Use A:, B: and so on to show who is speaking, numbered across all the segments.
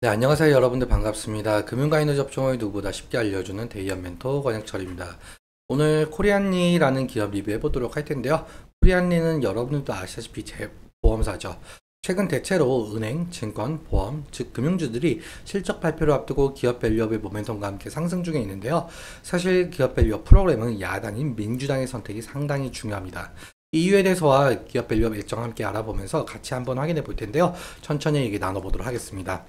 A: 네, 안녕하세요. 여러분들 반갑습니다. 금융가이드 접종을 누구보다 쉽게 알려주는 대기업 멘토 권혁철입니다. 오늘 코리안리라는 기업 리뷰해 보도록 할 텐데요. 코리안리는 여러분들도 아시다시피 보험사죠. 최근 대체로 은행, 증권, 보험, 즉 금융주들이 실적 발표를 앞두고 기업 밸류업의 모멘텀과 함께 상승 중에 있는데요. 사실 기업 밸류업 프로그램은 야당인 민주당의 선택이 상당히 중요합니다. 이 이유에 대해서와 기업 밸류업 일정 함께 알아보면서 같이 한번 확인해 볼 텐데요. 천천히 얘기 나눠보도록 하겠습니다.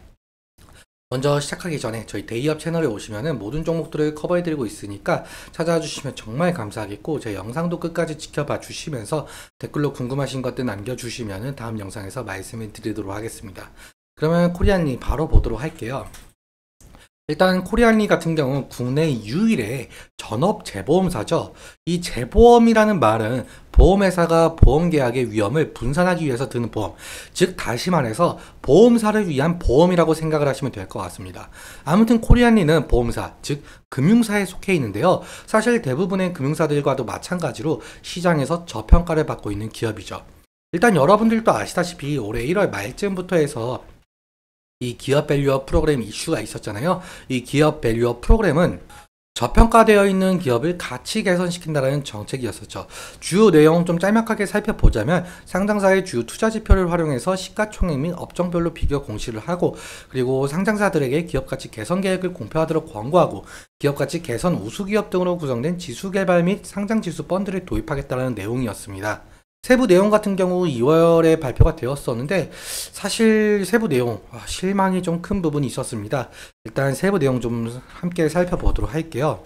A: 먼저 시작하기 전에 저희 데이업 채널에 오시면은 모든 종목들을 커버해드리고 있으니까 찾아와 주시면 정말 감사하겠고, 제 영상도 끝까지 지켜봐 주시면서 댓글로 궁금하신 것들 남겨주시면은 다음 영상에서 말씀을 드리도록 하겠습니다. 그러면 코리안리 바로 보도록 할게요. 일단 코리안리 같은 경우는 국내 유일의 전업 재보험사죠. 이 재보험이라는 말은 보험회사가 보험계약의 위험을 분산하기 위해서 드는 보험, 즉 다시 말해서 보험사를 위한 보험이라고 생각을 하시면 될 것 같습니다. 아무튼 코리안리는 보험사, 즉 금융사에 속해 있는데요. 사실 대부분의 금융사들과도 마찬가지로 시장에서 저평가를 받고 있는 기업이죠. 일단 여러분들도 아시다시피 올해 1월 말쯤부터 해서 이 기업 밸류업 프로그램 이슈가 있었잖아요. 이 기업 밸류업 프로그램은 저평가되어 있는 기업을 가치 개선시킨다는 정책이었었죠. 주요 내용 좀 짤막하게 살펴보자면, 상장사의 주요 투자 지표를 활용해서 시가총액 및 업종별로 비교 공시를 하고, 그리고 상장사들에게 기업가치 개선 계획을 공표하도록 권고하고, 기업가치 개선 우수기업 등으로 구성된 지수개발 및 상장지수 펀드를 도입하겠다는 내용이었습니다. 세부 내용 같은 경우 2월에 발표가 되었었는데, 사실 세부 내용 실망이 좀 큰 부분이 있었습니다. 일단 세부 내용 좀 함께 살펴보도록 할게요.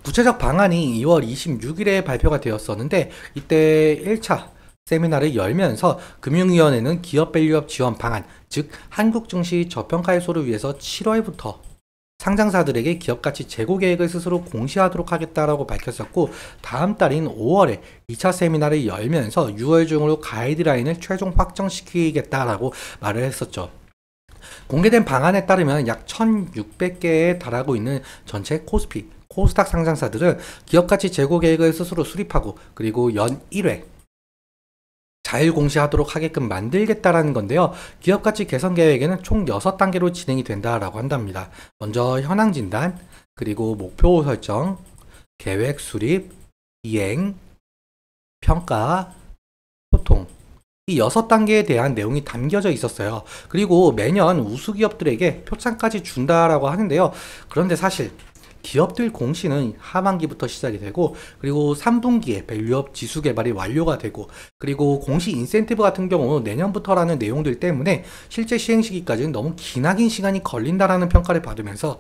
A: 구체적 방안이 2월 26일에 발표가 되었었는데, 이때 1차 세미나를 열면서 금융위원회는 기업 밸류업 지원 방안, 즉 한국 증시 저평가 해소를 위해서 7월부터 상장사들에게 기업가치 재고 계획을 스스로 공시하도록 하겠다라고 밝혔었고, 다음 달인 5월에 2차 세미나를 열면서 6월 중으로 가이드라인을 최종 확정시키겠다라고 말을 했었죠. 공개된 방안에 따르면 약 1600개에 달하고 있는 전체 코스피, 코스닥 상장사들은 기업가치 재고 계획을 스스로 수립하고, 그리고 연 1회 자율 공시하도록 하게끔 만들겠다라는 건데요. 기업가치 개선 계획에는 총 6단계로 진행이 된다라고 한답니다. 먼저 현황 진단, 그리고 목표 설정, 계획 수립, 이행, 평가, 소통, 이 6단계에 대한 내용이 담겨져 있었어요. 그리고 매년 우수기업들에게 표창까지 준다라고 하는데요. 그런데 사실 기업들 공시는 하반기부터 시작이 되고, 그리고 3분기에 밸류업 지수 개발이 완료가 되고, 그리고 공시 인센티브 같은 경우 내년부터라는 내용들 때문에 실제 시행 시기까지는 너무 기나긴 시간이 걸린다라는 평가를 받으면서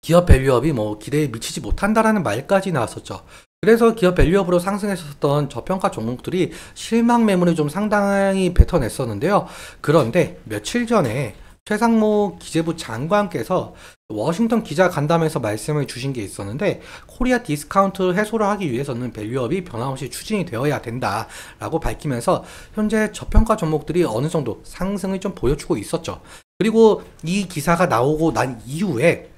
A: 기업 밸류업이 기대에 미치지 못한다라는 말까지 나왔었죠. 그래서 기업 밸류업으로 상승했었던 저평가 종목들이 실망 매물을 좀 상당히 뱉어냈었는데요. 그런데 며칠 전에 최상무 기재부 장관께서 워싱턴 기자 간담회에서 말씀을 주신 게 있었는데, 코리아 디스카운트 해소를 하기 위해서는 밸류업이 변함없이 추진이 되어야 된다라고 밝히면서 현재 저평가 종목들이 어느 정도 상승을 좀 보여주고 있었죠. 그리고 이 기사가 나오고 난 이후에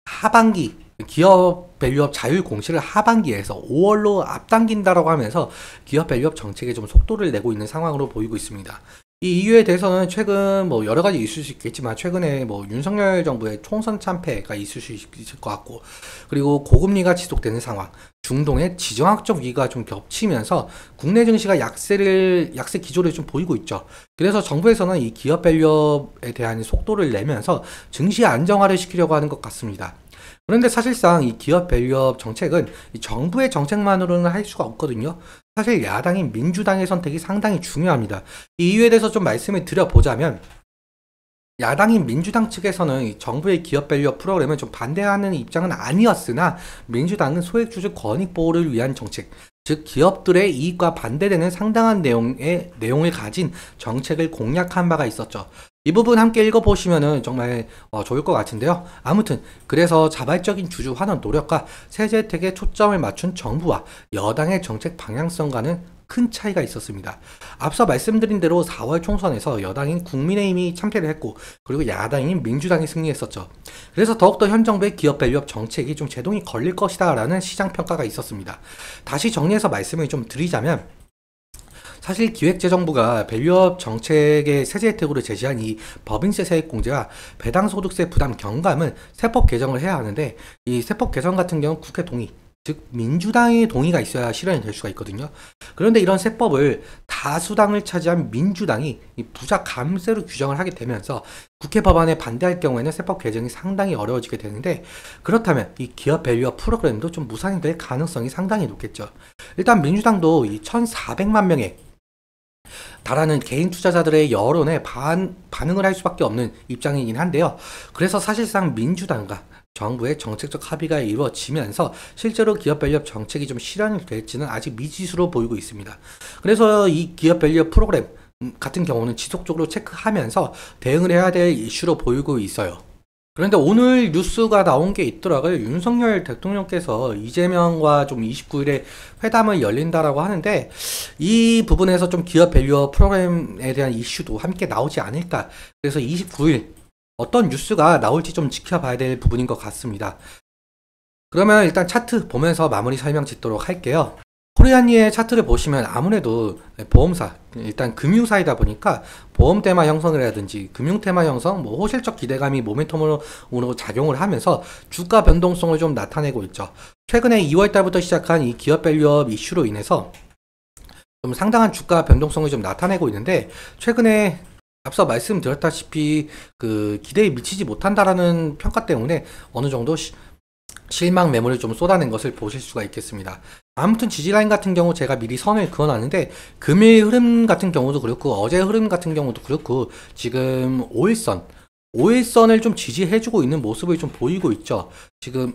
A: 하반기 기업 밸류업 자율 공시를 하반기에서 5월로 앞당긴다라고 하면서 기업 밸류업 정책에 좀 속도를 내고 있는 상황으로 보이고 있습니다. 이 이유에 대해서는 최근 여러 가지 있을 수 있겠지만, 최근에 윤석열 정부의 총선 참패가 있을 수 있을 것 같고, 그리고 고금리가 지속되는 상황, 중동의 지정학적 위기가 좀 겹치면서 국내 증시가 약세 기조를 좀 보이고 있죠. 그래서 정부에서는 이 기업 밸류업에 대한 속도를 내면서 증시 안정화를 시키려고 하는 것 같습니다. 그런데 사실상 이 기업 밸류업 정책은 이 정부의 정책만으로는 할 수가 없거든요. 사실 야당인 민주당의 선택이 상당히 중요합니다. 이 이유에 대해서 좀 말씀을 드려보자면, 야당인 민주당 측에서는 이 정부의 기업 밸류업 프로그램을 좀 반대하는 입장은 아니었으나, 민주당은 소액주주 권익 보호를 위한 정책, 즉 기업들의 이익과 반대되는 상당한 내용을 가진 정책을 공약한 바가 있었죠. 이 부분 함께 읽어보시면 정말 좋을 것 같은데요. 아무튼 그래서 자발적인 주주 환원 노력과 세제 혜택에 초점을 맞춘 정부와 여당의 정책 방향성과는 큰 차이가 있었습니다. 앞서 말씀드린 대로 4월 총선에서 여당인 국민의힘이 참패를 했고, 그리고 야당인 민주당이 승리했었죠. 그래서 더욱더 현 정부의 기업 밸류업 정책이 좀 제동이 걸릴 것이다 라는 시장 평가가 있었습니다. 다시 정리해서 말씀을 좀 드리자면, 사실 기획재정부가 밸류업 정책의 세제 혜택으로 제시한 이 법인세 세액공제와 배당소득세 부담 경감은 세법 개정을 해야 하는데, 이 세법 개정 같은 경우는 국회 동의, 즉 민주당의 동의가 있어야 실현이 될 수가 있거든요. 그런데 이런 세법을 다수당을 차지한 민주당이 이 부자 감세로 규정을 하게 되면서 국회 법안에 반대할 경우에는 세법 개정이 상당히 어려워지게 되는데, 그렇다면 이 기업 밸류업 프로그램도 좀 무산이 될 가능성이 상당히 높겠죠. 일단 민주당도 이 1,400만 명의 달하는 개인 투자자들의 여론에 반응을 할 수밖에 없는 입장이긴 한데요. 그래서 사실상 민주당과 정부의 정책적 합의가 이루어지면서 실제로 기업 밸류업 정책이 좀 실현이 될지는 아직 미지수로 보이고 있습니다. 그래서 이 기업 밸류업 프로그램 같은 경우는 지속적으로 체크하면서 대응을 해야 될 이슈로 보이고 있어요. 그런데 오늘 뉴스가 나온 게 있더라고요. 윤석열 대통령께서 이재명과 좀 29일에 회담을 열린다라고 하는데, 이 부분에서 좀 기업 밸류업 프로그램에 대한 이슈도 함께 나오지 않을까. 그래서 29일 어떤 뉴스가 나올지 좀 지켜봐야 될 부분인 것 같습니다. 그러면 일단 차트 보면서 마무리 설명 짓도록 할게요. 코리안리의 차트를 보시면 아무래도 보험사, 일단 금융사이다 보니까 보험 테마 형성이라든지 금융 테마 형성, 호실적 기대감이 모멘텀으로 작용을 하면서 주가 변동성을 좀 나타내고 있죠. 최근에 2월 달부터 시작한 이 기업 밸류업 이슈로 인해서 좀 상당한 주가 변동성을 좀 나타내고 있는데, 최근에 앞서 말씀드렸다시피 그 기대에 미치지 못한다라는 평가 때문에 어느 정도 실망 매물을 좀 쏟아낸 것을 보실 수가 있겠습니다. 아무튼 지지라인 같은 경우 제가 미리 선을 그어놨는데, 금일 흐름 같은 경우도 그렇고 어제 흐름 같은 경우도 그렇고 지금 5일선을 좀 지지해주고 있는 모습을 좀 보이고 있죠. 지금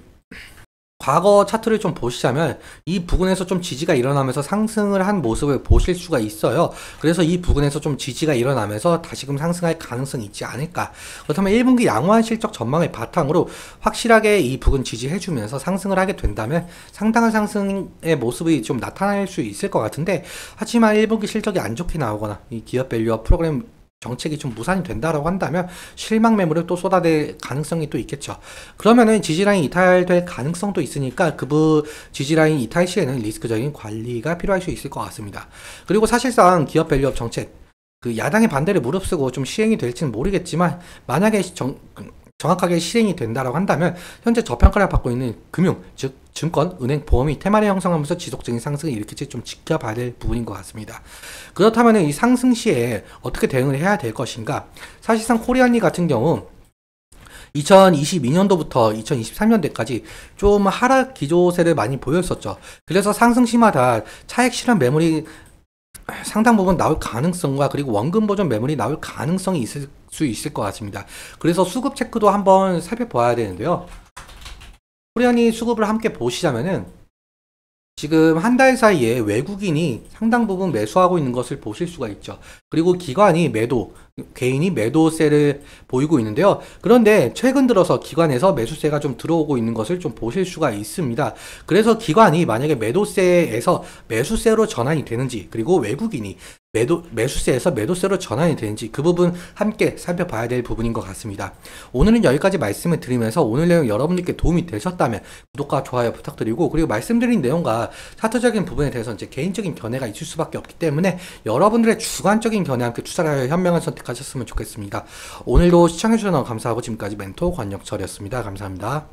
A: 과거 차트를 좀 보시자면 이 부분에서 좀 지지가 일어나면서 상승을 한 모습을 보실 수가 있어요. 그래서 이 부분에서 좀 지지가 일어나면서 다시금 상승할 가능성이 있지 않을까. 그렇다면 1분기 양호한 실적 전망을 바탕으로 확실하게 이 부분 지지해주면서 상승을 하게 된다면 상당한 상승의 모습이 좀 나타날 수 있을 것 같은데, 하지만 1분기 실적이 안 좋게 나오거나 이 기업 밸류업 프로그램 정책이 좀 무산이 된다라고 한다면 실망 매물을 또 쏟아낼 가능성이 또 있겠죠. 그러면은 지지라인 이탈될 가능성도 있으니까 지지라인 이탈 시에는 리스크적인 관리가 필요할 수 있을 것 같습니다. 그리고 사실상 기업 밸류업 정책, 그 야당의 반대를 무릅쓰고 좀 시행이 될지는 모르겠지만, 만약에 정확하게 실행이 된다라고 한다면 현재 저평가를 받고 있는 금융, 즉 증권, 은행, 보험이 테마를 형성하면서 지속적인 상승을 일으킬지 좀 지켜봐야 될 부분인 것 같습니다. 그렇다면 이 상승 시에 어떻게 대응을 해야 될 것인가? 사실상 코리안리 같은 경우 2022년도부터 2023년도까지 좀 하락 기조세를 많이 보였었죠. 그래서 상승 시마다 차익 실현 매물이 상당 부분 나올 가능성과 그리고 원금 보존 매물이 나올 가능성이 있을 수 있을 것 같습니다. 그래서 수급 체크도 한번 살펴봐야 되는데요. 코리안리 수급을 함께 보시자면은 지금 한 달 사이에 외국인이 상당 부분 매수하고 있는 것을 보실 수가 있죠. 그리고 기관이 개인이 매도세를 보이고 있는데요. 그런데 최근 들어서 기관에서 매수세가 좀 들어오고 있는 것을 좀 보실 수가 있습니다. 그래서 기관이 만약에 매도세에서 매수세로 전환이 되는지, 그리고 외국인이 매수세에서 매도세로 전환이 되는지, 그 부분 함께 살펴봐야 될 부분인 것 같습니다. 오늘은 여기까지 말씀을 드리면서 오늘 내용 여러분들께 도움이 되셨다면 구독과 좋아요 부탁드리고, 그리고 말씀드린 내용과 차트적인 부분에 대해서 이제 개인적인 견해가 있을 수밖에 없기 때문에 여러분들의 주관적인 견해와 함께 투자를 하여 현명한 선택하셨으면 좋겠습니다. 오늘도 시청해주셔서 너무 감사하고 지금까지 멘토 권혁철이었습니다. 감사합니다.